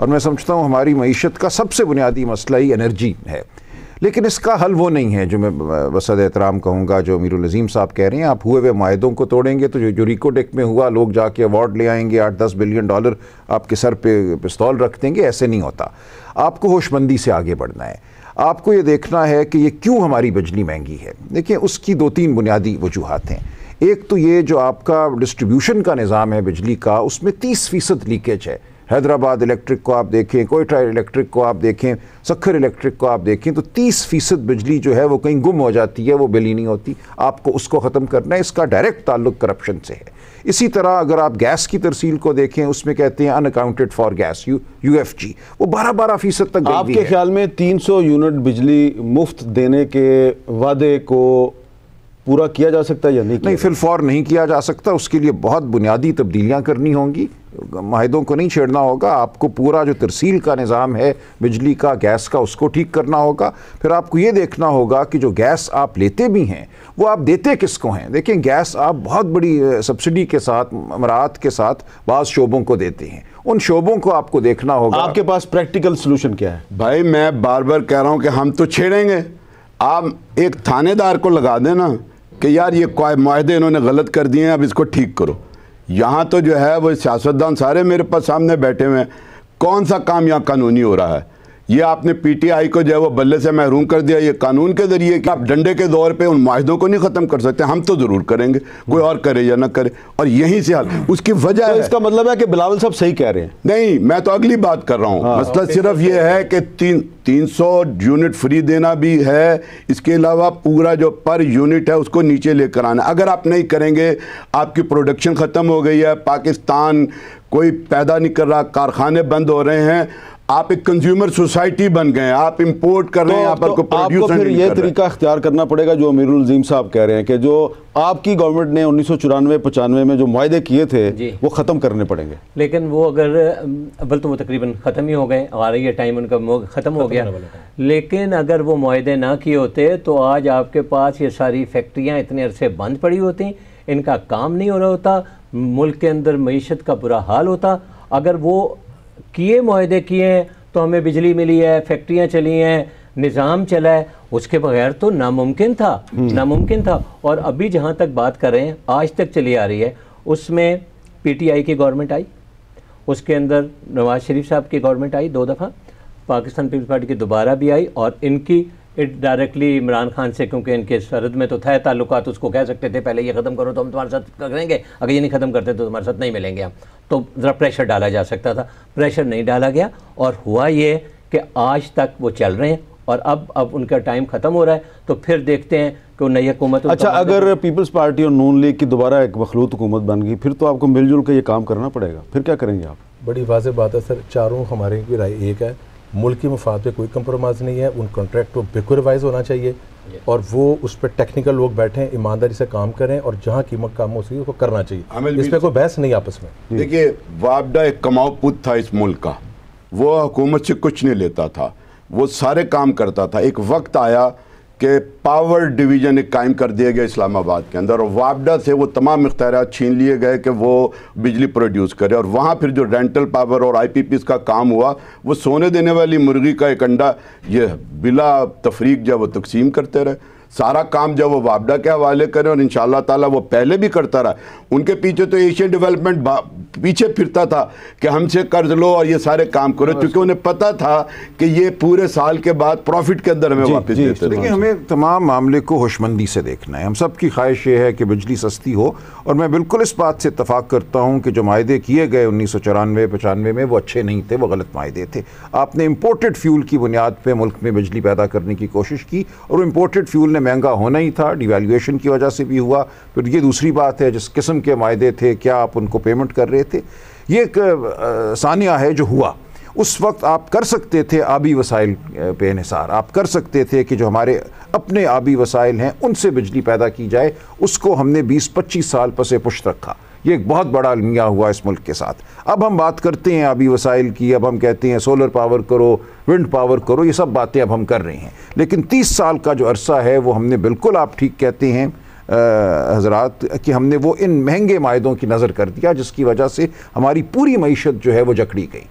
और मैं समझता हूँ हमारी मईशत का सबसे बुनियादी मसला ही एनर्जी है। लेकिन इसका हल वो नहीं है जो मैं बसद एहतराम कहूँगा जो अमीरुल अज़ीम साहब कह रहे हैं। आप हुए हुए माहिदों को तोड़ेंगे तो जो रिकोडेक में हुआ, लोग जाके अवार्ड ले आएंगे, 8-10 बिलियन डॉलर आपके सर पे पिस्तौल रख देंगे, ऐसे नहीं होता। आपको होशमंदी से आगे बढ़ना है। आपको ये देखना है कि ये क्यों हमारी बिजली महंगी है। देखिए, उसकी 2-3 बुनियादी वजूहात हैं। एक तो ये जो आपका डिस्ट्रीब्यूशन का निज़ाम है बिजली का, उसमें 30% लीकेज है। हैदराबाद इलेक्ट्रिक को आप देखें, कोयटा इलेक्ट्रिक को आप देखें, सखर इलेक्ट्रिक को आप देखें, तो 30% बिजली जो है वो कहीं गुम हो जाती है, वो बिल ही नहीं होती। आपको उसको ख़त्म करना है। इसका डायरेक्ट ताल्लुक करप्शन से है। इसी तरह अगर आप गैस की तरसील को देखें, उसमें कहते हैं अनअकाउंटेड फॉर गैस, UFG, वो 12% तक। आपके ख्याल में 300 यूनिट बिजली मुफ्त देने के वादे को पूरा किया जा सकता है या नहीं? फिलफौर नहीं किया जा सकता। उसके लिए बहुत बुनियादी तब्दीलियाँ करनी होंगी। माहिदों को नहीं छेड़ना होगा। आपको पूरा जो तरसील का निज़ाम है बिजली का, गैस का, उसको ठीक करना होगा। फिर आपको ये देखना होगा कि जो गैस आप लेते भी हैं वो आप देते किसको हैं। देखें, गैस आप बहुत बड़ी सब्सिडी के साथ, मराहत के साथ बाज़ शोबों को देते हैं। उन शोबों को आपको देखना होगा। आपके पास प्रैक्टिकल सोल्यूशन क्या है? भाई, मैं बार बार कह रहा हूँ कि हम तो छेड़ेंगे। आप एक थानेदार को लगा देना कि यार ये मुआहदे इन्होंने गलत कर दिए हैं, अब इसको ठीक करो। यहाँ तो जो है वो सियासतदान सारे मेरे पास सामने बैठे हुए हैं। कौन सा काम यहाँ कानूनी हो रहा है? ये आपने PTI को जो है वो बल्ले से महरूम कर दिया। ये कानून के जरिए कि आप डंडे के दौर पे उन माहिदों को नहीं ख़त्म कर सकते। हम तो ज़रूर करेंगे, कोई और करे या ना करे, और यहीं से हल। उसकी वजह तो इसका मतलब है कि बिलावल साहब सही कह रहे हैं? नहीं, मैं तो अगली बात कर रहा हूँ। मसला सिर्फ ये है कि 300 यूनिट फ्री देना भी है, इसके अलावा पूरा जो पर यूनिट है उसको नीचे लेकर आना। अगर आप नहीं करेंगे, आपकी प्रोडक्शन ख़त्म हो गई है, पाकिस्तान कोई पैदा नहीं कर रहा, कारखाने बंद हो रहे हैं, आप एक कंज्यूमर सोसाइटी बन गए हैं, आप इंपोर्ट कर रहे हैं, यहाँ पर को आपको फिर ये तरीका अख्तियार करना पड़ेगा जो अमीरुल अज़ीम साहब कह रहे हैं कि जो आपकी गवर्नमेंट ने 1994-95 में जो मुआहदे किए थे वो ख़त्म करने पड़ेंगे। लेकिन वो अगर अव्वल तो वो तकरीबन ख़त्म ही हो गए, आ रही है टाइम उनका ख़त्म हो गया। लेकिन अगर वो मुआहदे ना किए होते तो आज आपके पास ये सारी फैक्ट्रियाँ इतने अरसे बंद पड़ी होती, इनका काम नहीं हो रहा होता, मुल्क के अंदर मईशत का बुरा हाल होता। अगर वो किए, मुआहदे किए हैं तो हमें बिजली मिली है, फैक्ट्रियाँ चली हैं, निज़ाम चला है, उसके बगैर तो नामुमकिन था। और अभी जहाँ तक बात कर रहे हैं, आज तक चली आ रही है, उसमें PTI की गवर्नमेंट आई, उसके अंदर नवाज शरीफ साहब की गवर्नमेंट आई 2 दफ़ा, पाकिस्तान पीपल्स पार्टी की दोबारा भी आई, और इनकी डायरेक्टली इमरान खान से, क्योंकि इनके सरहद में तो था ताल्लुकात, उसको कह सकते थे पहले ये ख़त्म करो तो हम तुम्हारे साथ करेंगे, अगर ये नहीं ख़त्म करते तो तुम्हारे साथ नहीं मिलेंगे हम। तो ज़रा प्रेशर डाला जा सकता था, प्रेशर नहीं डाला गया, और हुआ ये कि आज तक वो चल रहे हैं। और अब उनका टाइम ख़त्म हो रहा है, तो फिर देखते हैं कि नई हुकूमत। अच्छा, अगर पीपल्स पार्टी और नून लीग की दोबारा एक मखलूत हुकूमत बन गई, फिर तो आपको मिलजुल के ये काम करना पड़ेगा, फिर क्या करेंगे आप? बड़ी वाज़ेह बात है सर, चारों हमारे की राय एक है, मुल्क की मफाद पे कोई कंप्रोमाइज़ नहीं है। उन कॉन्ट्रैक्ट को बिल्कुल रिवाइज होना चाहिए, और वो उस पर टेक्निकल लोग बैठें, ईमानदारी से काम करें, और जहाँ कीमत काम हो सके उसको करना चाहिए। इस पर कोई बहस नहीं आपस में। देखिए, वापडा एक कमाऊ पुत था इस मुल्क का, वो हुकूमत से कुछ नहीं लेता था, वो सारे काम करता था। एक वक्त आया कि पावर डिवीज़न एक कायम कर दिया गया इस्लामाबाद के अंदर, और वापडा से वो तमाम इख्तियारात छीन लिए गए कि वो बिजली प्रोड्यूस करे, और वहाँ फिर जो रेंटल पावर और IPPs का काम हुआ, वो सोने देने वाली मुर्गी का एक अंडा ये बिला तफरीक जब वो तकसीम करते रहे। सारा काम जब वो वापडा के हवाले करें, और इंशाअल्लाह ताला वो पहले भी करता रहा। उनके पीछे तो एशियन डेवलपमेंट पीछे फिरता था कि हमसे कर्ज लो और ये सारे काम करो, क्योंकि उन्हें पता था कि ये पूरे साल के बाद प्रॉफिट के अंदर हमें वापस देते थे। देखिए, हमें तमाम मामले को होशमंदी से देखना है। हम सब की ख्वाहिश ये है कि बिजली सस्ती हो, और मैं बिल्कुल इस बात से इत्तफाक करता हूँ कि जो माहदे किए गए 1994-95 में वो अच्छे नहीं थे, वो गलत माहदे थे। आपने इम्पोर्टेड फ्यूल की बुनियाद पर मुल्क में बिजली पैदा करने की कोशिश की, और इम्पोर्टेड फ्यूल महंगा होना ही था, डिवैल्यूएशन की वजह से भी हुआ। फिर ये दूसरी बात है, जिस किस्म के मायदे थे, क्या आप उनको पेमेंट कर रहे थे, ये एक सानिया है जो हुआ। उस वक्त आप कर सकते थे आबी वसाइल पे इन्हिसार, आप कर सकते थे कि जो हमारे अपने आबी वसाइल हैं उनसे बिजली पैदा की जाए। उसको हमने 20-25 साल पसे पुश्त रखा। ये एक बहुत बड़ा अलमिया हुआ इस मुल्क के साथ। अब हम बात करते हैं आबी वसाइल की, अब हम कहते हैं सोलर पावर करो, विंड पावर करो, ये सब बातें अब हम कर रहे हैं। लेकिन 30 साल का जो अरसा है वो हमने बिल्कुल, आप ठीक कहते हैं हजरात, कि हमने वो इन महंगे मायदों की नज़र कर दिया, जिसकी वजह से हमारी पूरी मईशत जो है वो जकड़ी गई।